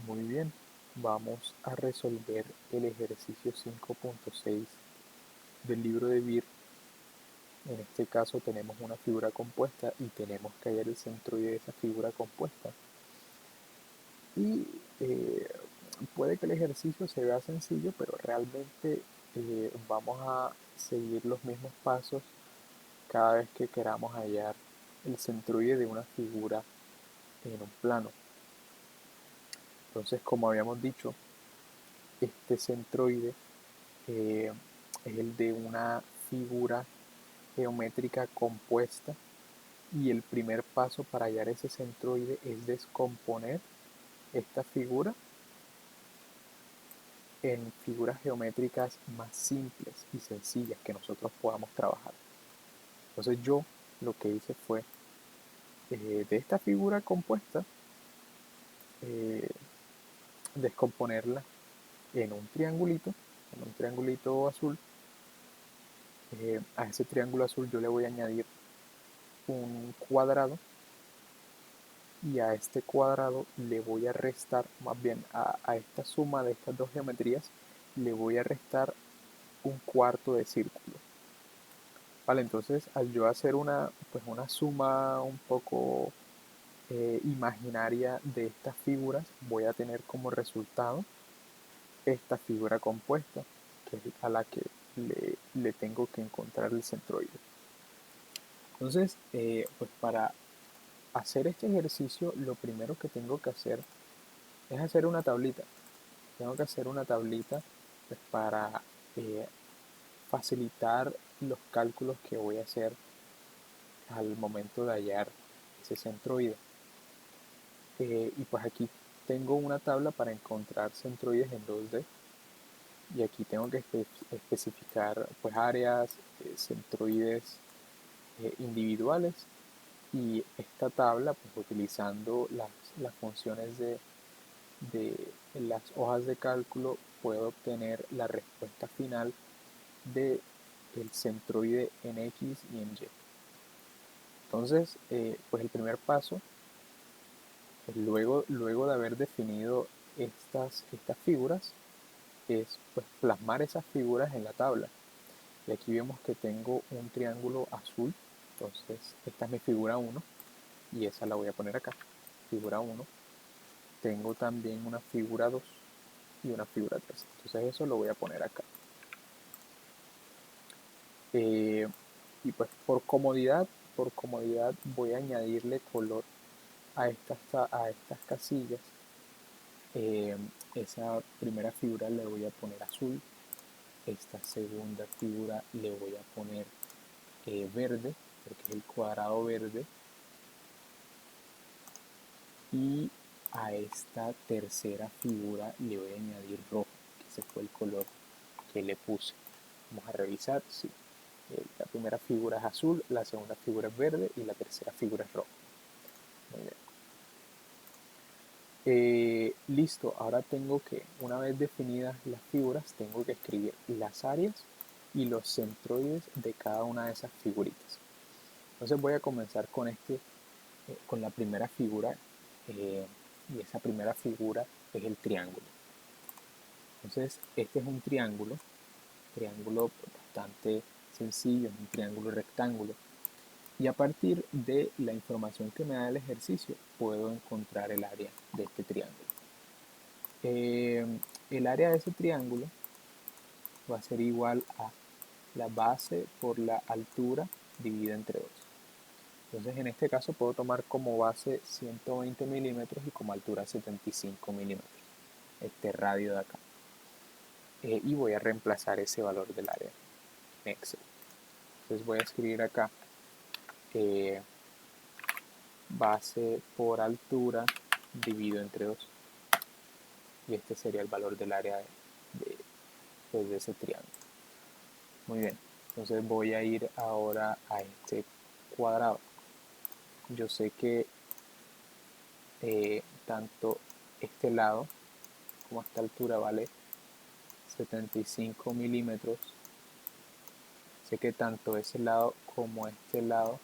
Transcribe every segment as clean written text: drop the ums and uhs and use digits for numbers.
Muy bien, vamos a resolver el ejercicio 5.6 del libro de Beer. En este caso tenemos una figura compuesta y tenemos que hallar el centroide de esa figura compuesta. Y puede que el ejercicio se vea sencillo, pero realmente vamos a seguir los mismos pasos cada vez que queramos hallar el centroide de una figura en un plano. Entonces, como habíamos dicho, este centroide es el de una figura geométrica compuesta y el primer paso para hallar ese centroide es descomponer esta figura en figuras geométricas más simples y sencillas que nosotros podamos trabajar. Entonces yo lo que hice fue de esta figura compuesta eh, descomponerla en un triangulito azul. A ese triángulo azul yo le voy a añadir un cuadrado y a este cuadrado le voy a restar, más bien a esta suma de estas dos geometrías, le voy a restar un cuarto de círculo. Vale, entonces al yo hacer una suma un poco imaginaria de estas figuras, voy a tener como resultado esta figura compuesta, que es a la que le tengo que encontrar el centroide. Entonces, pues para hacer este ejercicio, lo primero que tengo que hacer es hacer una tablita. Tengo que hacer una tablita pues, para eh, facilitar los cálculos que voy a hacer al momento de hallar ese centroide. Y pues aquí tengo una tabla para encontrar centroides en 2D y aquí tengo que especificar pues áreas, centroides individuales y esta tabla pues utilizando las funciones de las hojas de cálculo puedo obtener la respuesta final de el centroide en X y en Y. Entonces, pues el primer paso, pues luego de haber definido estas figuras, es pues, plasmar esas figuras en la tabla. Y aquí vemos que tengo un triángulo azul, entonces esta es mi figura 1 y esa la voy a poner acá, figura 1. Tengo también una figura 2 y una figura 3, entonces eso lo voy a poner acá. Y pues por comodidad voy a añadirle color a estas casillas. Esa primera figura le voy a poner azul, esta segunda figura le voy a poner verde, porque es el cuadrado verde, y a esta tercera figura le voy a añadir rojo, que ese fue el color que le puse. Vamos a revisar, sí. La primera figura es azul, la segunda figura es verde y la tercera figura es roja. Muy bien. Listo, ahora tengo que, una vez definidas las figuras, tengo que escribir las áreas y los centroides de cada una de esas figuritas. Entonces voy a comenzar con la primera figura y esa primera figura es el triángulo. Entonces este es un triángulo bastante sencillo, es un triángulo rectángulo. Y a partir de la información que me da el ejercicio puedo encontrar el área de este triángulo. El área de ese triángulo va a ser igual a la base por la altura dividida entre 2. Entonces en este caso puedo tomar como base 120 milímetros y como altura 75 milímetros, este radio de acá. Y voy a reemplazar ese valor del área en Excel. Entonces voy a escribir acá base por altura dividido entre 2. Y este sería el valor del área de ese triángulo. Muy bien, entonces voy a ir ahora a este cuadrado. Yo sé que tanto este lado como esta altura vale 75 milímetros. Sé que tanto ese lado como este lado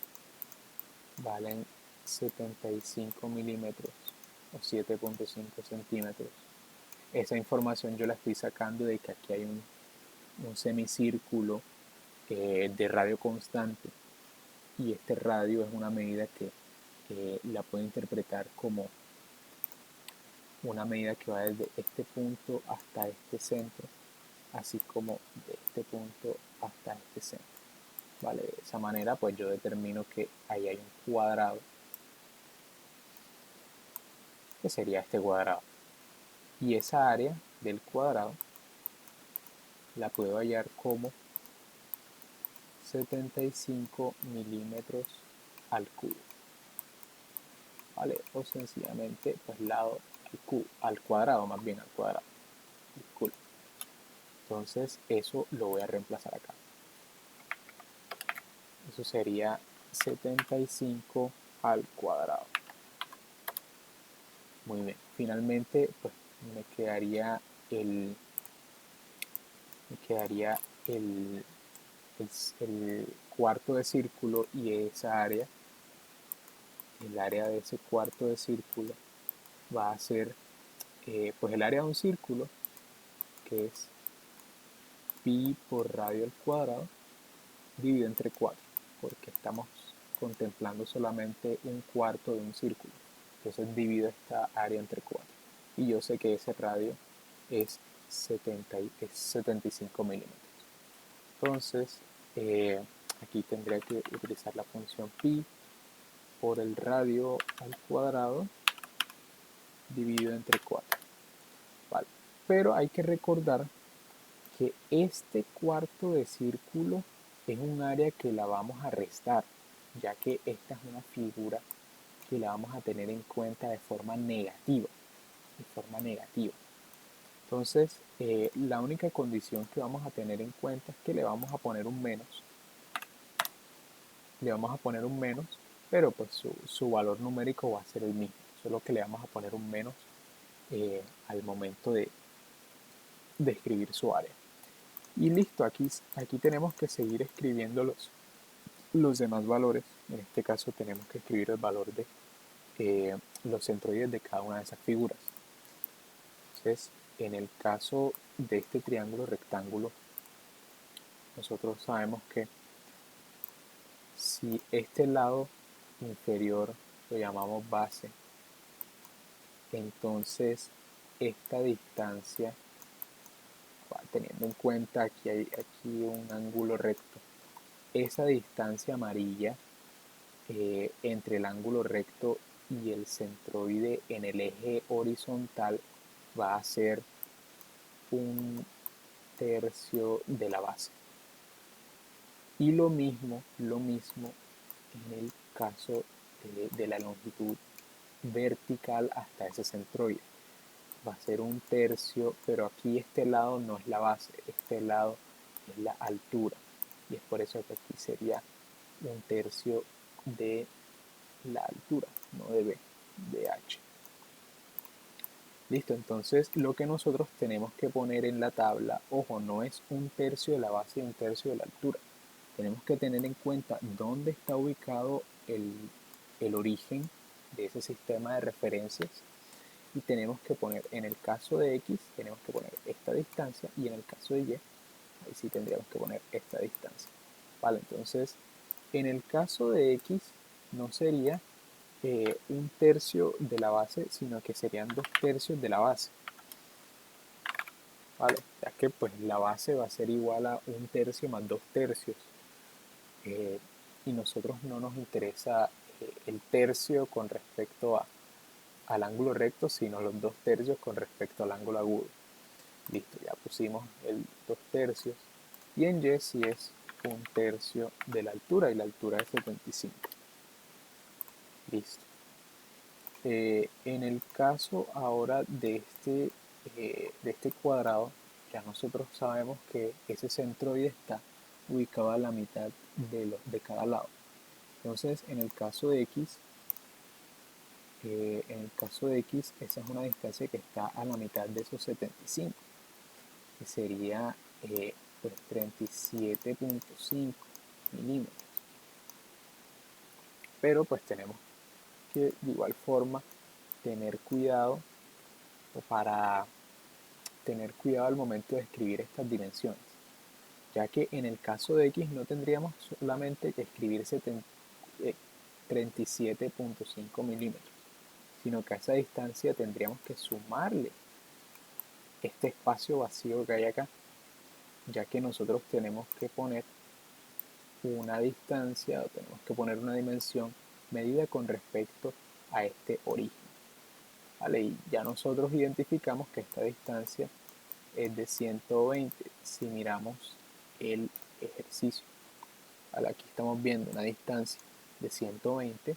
valen 75 milímetros. o 7.5 centímetros. Esa información yo la estoy sacando de que aquí hay un semicírculo de radio constante, y este radio es una medida que la puedo interpretar como una medida que va desde este punto hasta este centro, así como de este punto hasta este centro. ¿Vale? De esa manera pues yo determino que ahí hay un cuadrado, que sería este cuadrado, y esa área del cuadrado la puedo hallar como 75 milímetros al cubo, ¿vale? O sencillamente pues lado al cubo, al cuadrado, más bien al cuadrado, disculpe. Entonces eso lo voy a reemplazar acá. Eso sería 75 al cuadrado. Muy bien. Finalmente pues me quedaría el el cuarto de círculo, y esa área, el área de ese cuarto de círculo va a ser pues el área de un círculo, que es pi por radio al cuadrado dividido entre 4, porque estamos contemplando solamente un cuarto de un círculo. Entonces divido esta área entre 4, y yo sé que ese radio es 75 milímetros. Entonces aquí tendría que utilizar la función pi por el radio al cuadrado dividido entre 4. ¿Vale? Pero hay que recordar que este cuarto de círculo es un área que la vamos a restar, ya que esta es una figura que la vamos a tener en cuenta de forma negativa. Entonces, la única condición que vamos a tener en cuenta es que le vamos a poner un menos. Pero pues su valor numérico va a ser el mismo, solo que le vamos a poner un menos al momento de escribir su área. Y listo, aquí tenemos que seguir escribiendo los demás valores. En este caso tenemos que escribir el valor de los centroides de cada una de esas figuras. Entonces, en el caso de este triángulo rectángulo, nosotros sabemos que si este lado inferior lo llamamos base, entonces esta distancia, teniendo en cuenta que hay aquí un ángulo recto, esa distancia amarilla entre el ángulo recto y el centroide en el eje horizontal va a ser un tercio de la base. Y lo mismo en el caso de la longitud vertical hasta ese centroide. Va a ser un tercio, pero aquí este lado no es la base, este lado es la altura. Y es por eso que aquí sería un tercio de la altura, no de B, de H. Listo, entonces lo que nosotros tenemos que poner en la tabla, ojo, no es un tercio de la base y un tercio de la altura. Tenemos que tener en cuenta dónde está ubicado el origen de ese sistema de referencias, y tenemos que poner, en el caso de X, tenemos que poner esta distancia, y en el caso de Y, ahí sí tendríamos que poner esta distancia. Vale, entonces, en el caso de X, no sería un tercio de la base, sino que serían 2/3 de la base. Vale, ya que pues la base va a ser igual a 1/3 más 2/3. Y nosotros no nos interesa el tercio con respecto al ángulo recto, sino los 2/3 con respecto al ángulo agudo. Listo, ya pusimos el 2/3, y en Y sí es 1/3 de la altura, y la altura es 75. Listo. En el caso ahora de este cuadrado, ya nosotros sabemos que ese centroide está ubicado a la mitad de cada lado. Entonces, en el caso de X, esa es una distancia que está a la mitad de esos 75, que sería pues 37.5 milímetros. Pero pues tenemos que de igual forma tener cuidado o para tener cuidado al momento de escribir estas dimensiones, ya que en el caso de X no tendríamos solamente que escribir 37.5 milímetros, sino que a esa distancia tendríamos que sumarle este espacio vacío que hay acá, ya que nosotros tenemos que poner una distancia o tenemos que poner una dimensión medida con respecto a este origen. ¿Vale? Y ya nosotros identificamos que esta distancia es de 120 si miramos el ejercicio. ¿Vale? Aquí estamos viendo una distancia de 120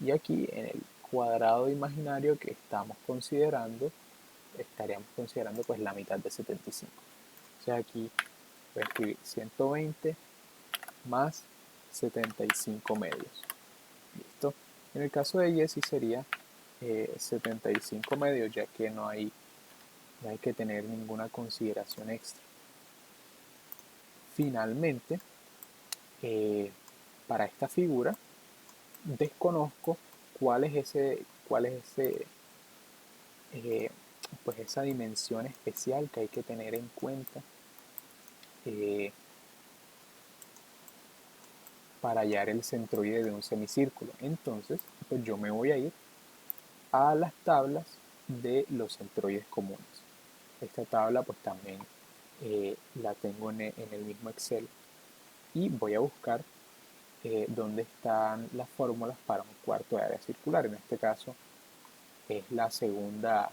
y aquí en el cuadrado imaginario que estamos considerando estaríamos considerando pues la mitad de 75. O sea, aquí voy a escribir 120 más 75 medios. Listo. En el caso de Y sí sería 75 medios, ya que no hay que tener ninguna consideración extra. Finalmente, para esta figura desconozco cuál es pues esa dimensión especial que hay que tener en cuenta para hallar el centroide de un semicírculo. Entonces, pues yo me voy a ir a las tablas de los centroides comunes. Esta tabla pues también la tengo en el mismo Excel y voy a buscar dónde están las fórmulas para un cuarto de área circular. En este caso es la segunda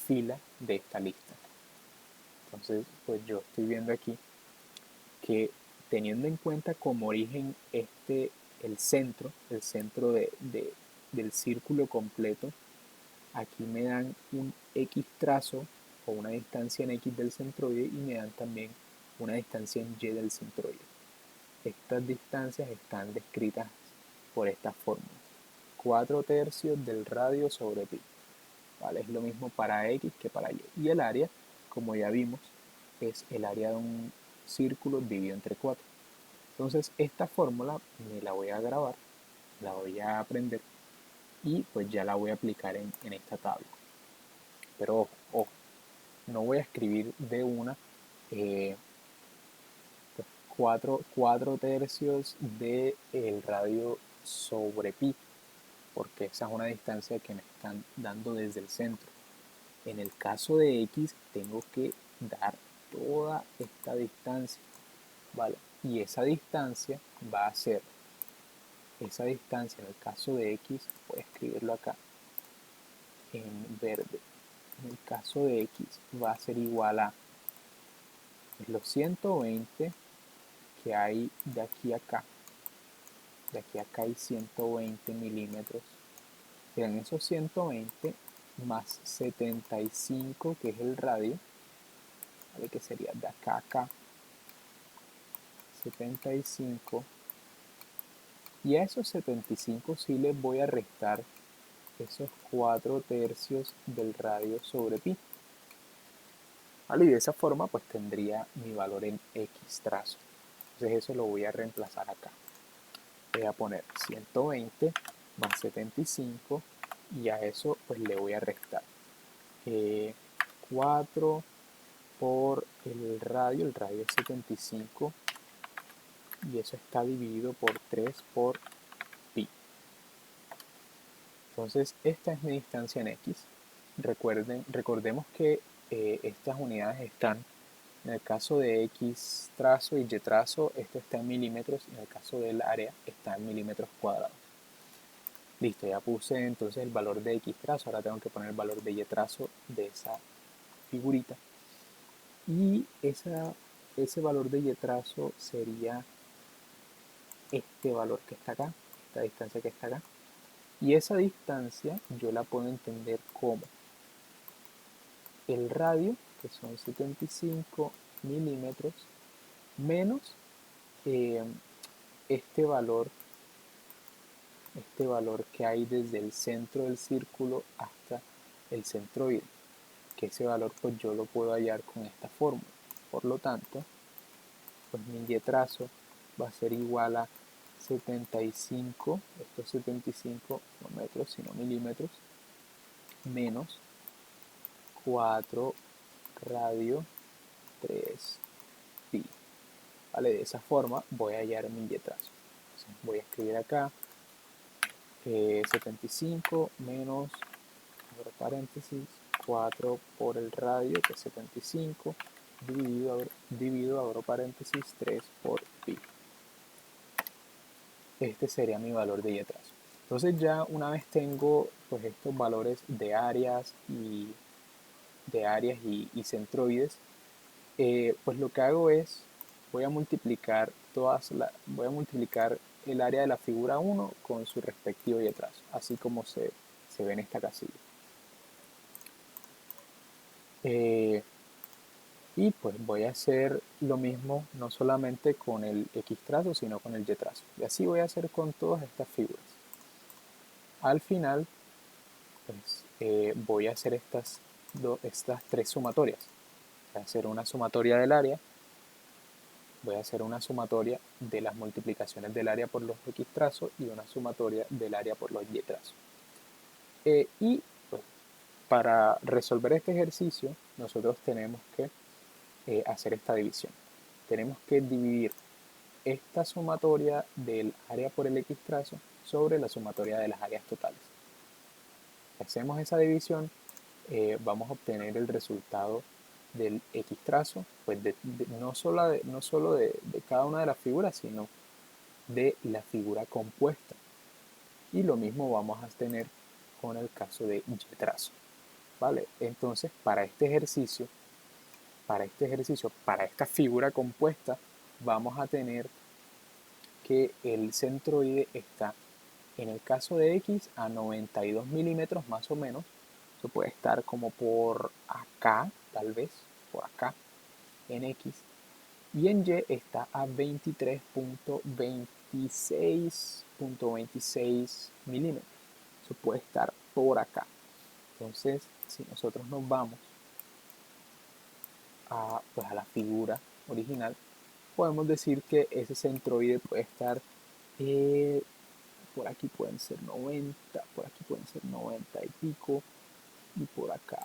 fila de esta lista. Entonces, pues yo estoy viendo aquí que teniendo en cuenta como origen el centro del círculo completo, aquí me dan un X trazo o una distancia en X del centroide y me dan también una distancia en Y del centroide. Estas distancias están descritas por esta fórmula. 4/3 del radio sobre pi. ¿Vale? Es lo mismo para X que para Y. Y el área, como ya vimos, es el área de un círculo dividido entre 4. Entonces esta fórmula me la voy a grabar, la voy a aprender y pues ya la voy a aplicar en esta tabla. Pero ojo, no voy a escribir de una 4/3 del radio sobre pi, porque esa es una distancia que me están dando desde el centro. En el caso de X tengo que dar toda esta distancia, ¿vale? Y esa distancia va a ser, esa distancia en el caso de X, voy a escribirlo acá en verde, en el caso de X va a ser igual a los 120 que hay de aquí a acá. De aquí a acá hay 120 milímetros. Serán esos 120 más 75, que es el radio, ¿vale? Que sería de acá a acá 75, y a esos 75 sí les voy a restar esos 4/3 del radio sobre pi, ¿vale? Y de esa forma pues tendría mi valor en X trazo. Entonces eso lo voy a reemplazar acá. Voy a poner 120 más 75 y a eso pues le voy a restar 4 por el radio es 75 y eso está dividido por 3 por pi. Entonces esta es mi distancia en X. Recordemos que estas unidades están, en el caso de X trazo y Y trazo, esto está en milímetros, en el caso del área está en milímetros cuadrados. Listo, ya puse entonces el valor de X trazo, ahora tengo que poner el valor de Y trazo de esa figurita. Y ese valor de Y trazo sería este valor que está acá, esta distancia que está acá. Y esa distancia yo la puedo entender como el radio, que son 75 milímetros, menos este valor que hay desde el centro del círculo hasta el centroide, que ese valor pues yo lo puedo hallar con esta fórmula. Por lo tanto, pues mi Y trazo va a ser igual a 75, estos 75 no metros, sino milímetros, menos 4 radio 3 pi. ¿Vale? De esa forma voy a hallar mi y trazo. Entonces voy a escribir acá 75 menos, abro paréntesis, 4 por el radio, que es 75, dividido, abro paréntesis, 3 por pi. Este sería mi valor de y trazo. Entonces ya una vez tengo pues estos valores de áreas y centroides, pues lo que hago es voy a multiplicar el área de la figura 1 con su respectivo y trazo, así como se ve en esta casilla. Y pues voy a hacer lo mismo no solamente con el X trazo, sino con el Y trazo. Y así voy a hacer con todas estas figuras. Al final, pues voy a hacer estas tres sumatorias. Voy a hacer una sumatoria del área, voy a hacer una sumatoria de las multiplicaciones del área por los X trazos y una sumatoria del área por los Y trazos. Y pues, para resolver este ejercicio, nosotros tenemos que hacer esta división. Tenemos que dividir esta sumatoria del área por el X trazo sobre la sumatoria de las áreas totales. Si hacemos esa división, vamos a obtener el resultado del X trazo, pues no solo de cada una de las figuras, sino de la figura compuesta. Y lo mismo vamos a tener con el caso de Y trazo. ¿Vale? Entonces, para esta figura compuesta, vamos a tener que el centroide está, en el caso de X, a 92 milímetros más o menos. Eso puede estar como por acá, tal vez, por acá, en X. Y en Y está a 23.26.26 milímetros. Eso puede estar por acá. Entonces, si nosotros nos vamos pues a la figura original, podemos decir que ese centroide puede estar, por aquí pueden ser 90, por aquí pueden ser 90 y pico, y por acá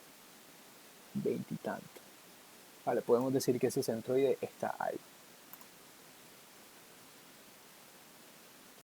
20 y tanto. Vale, podemos decir que ese centroide está ahí.